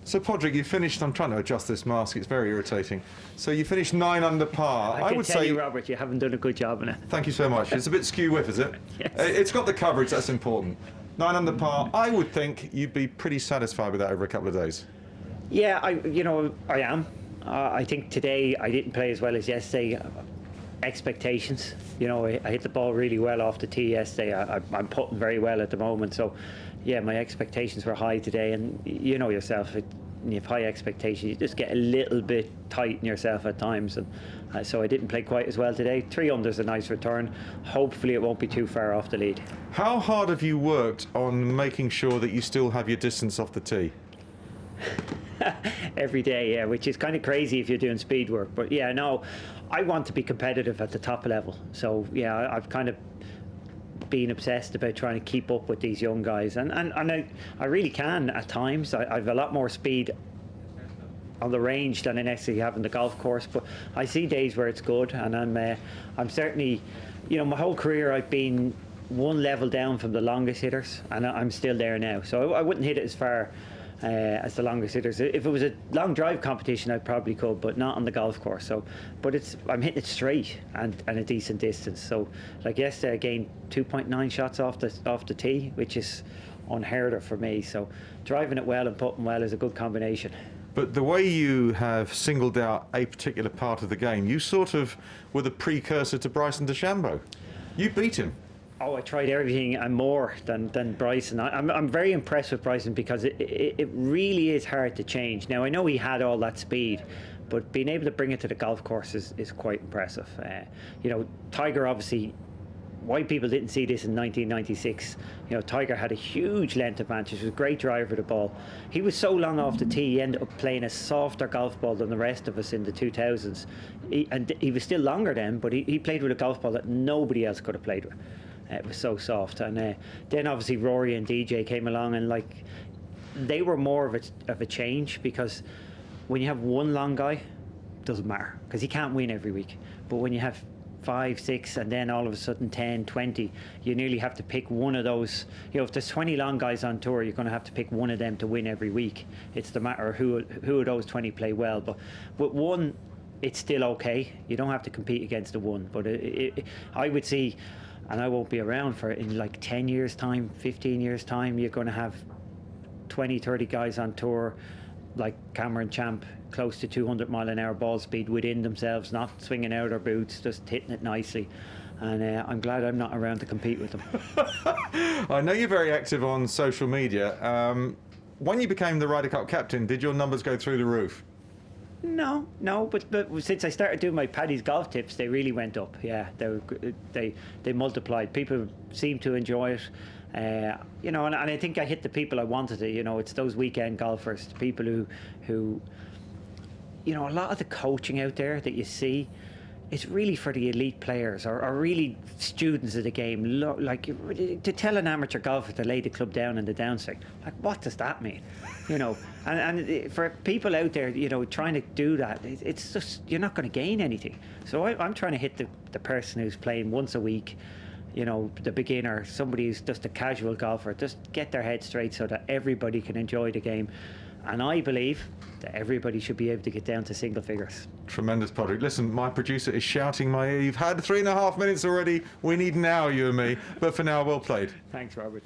So, Padraig, you finished. I'm trying to adjust this mask. It's very irritating. So, you finished 9 under par. I can would tell say, you, Robert, you haven't done a good job in it. thank you so much. It's a bit skew whiff, is it? Yes. It's got the coverage. That's important. 9 under par. I would think you'd be pretty satisfied with that over a couple of days. Yeah, I am. I think today I didn't play as well as yesterday. Expectations, I hit the ball really well off the tee yesterday. I'm putting very well at the moment, so yeah, my expectations were high today, and you know yourself, when you have high expectations, you just get a little bit tight in yourself at times, and so I didn't play quite as well today. 3 under's a nice return. Hopefully it won't be too far off the lead. How hard have you worked on making sure that you still have your distance off the tee? Every day, yeah, which is kind of crazy if you're doing speed work, but yeah, no, I want to be competitive at the top level, so yeah, I've kind of been obsessed about trying to keep up with these young guys, and I really can at times. I've a lot more speed on the range than I necessarily have in the golf course, but I see days where it's good, and I'm certainly, my whole career I've been one level down from the longest hitters, and I'm still there now, so I wouldn't hit it as far as the longest hitters. If it was a long drive competition, I probably could, but not on the golf course. So, but I'm hitting it straight and a decent distance. So, like yesterday, I gained 2.9 shots off the tee, which is unheard of for me. So, driving it well and putting well is a good combination. But the way you have singled out a particular part of the game, you sort of were the precursor to Bryson DeChambeau. You beat him. Oh, I tried everything and more than Bryson. I'm very impressed with Bryson because it really is hard to change. Now, I know he had all that speed, but being able to bring it to the golf course is quite impressive. Tiger, obviously, why people didn't see this in 1996, Tiger had a huge length advantage. He was a great driver of the ball. He was so long off the tee, he ended up playing a softer golf ball than the rest of us in the 2000s. He was still longer then, but he played with a golf ball that nobody else could have played with. It was so soft, and then obviously Rory and DJ came along, and they were more of a change, because when you have one long guy, it doesn't matter because he can't win every week. But when you have 5, 6, and then all of a sudden 10, 20, you nearly have to pick one of those. If there's 20 long guys on tour, you're going to have to pick one of them to win every week. It's the matter of who of those 20 play well. But with one, it's still okay. You don't have to compete against the one. But I would see. And I won't be around for it in 10 years time, 15 years time, you're going to have 20, 30 guys on tour like Cameron Champ, close to 200-mile-an-hour ball speed within themselves, not swinging out their boots, just hitting it nicely. And I'm glad I'm not around to compete with them. I know you're very active on social media. When you became the Ryder Cup captain, did your numbers go through the roof? No, but since I started doing my Paddy's golf tips, they really went up. Yeah, they multiplied. People seem to enjoy it, and I think I hit the people I wanted to. It's those weekend golfers, people who, a lot of the coaching out there that you see, it's really for the elite players or really students of the game. To tell an amateur golfer to lay the club down in the downswing, what does that mean? And for people out there, trying to do that, it's just, you're not going to gain anything. So I'm trying to hit the person who's playing once a week, the beginner, somebody who's just a casual golfer, just get their head straight so that everybody can enjoy the game. And I believe that everybody should be able to get down to single figures. Tremendous, Padraig. Listen, my producer is shouting my ear. You've had 3.5 minutes already. We need an hour, you and me. But for now, well played. Thanks, Robert.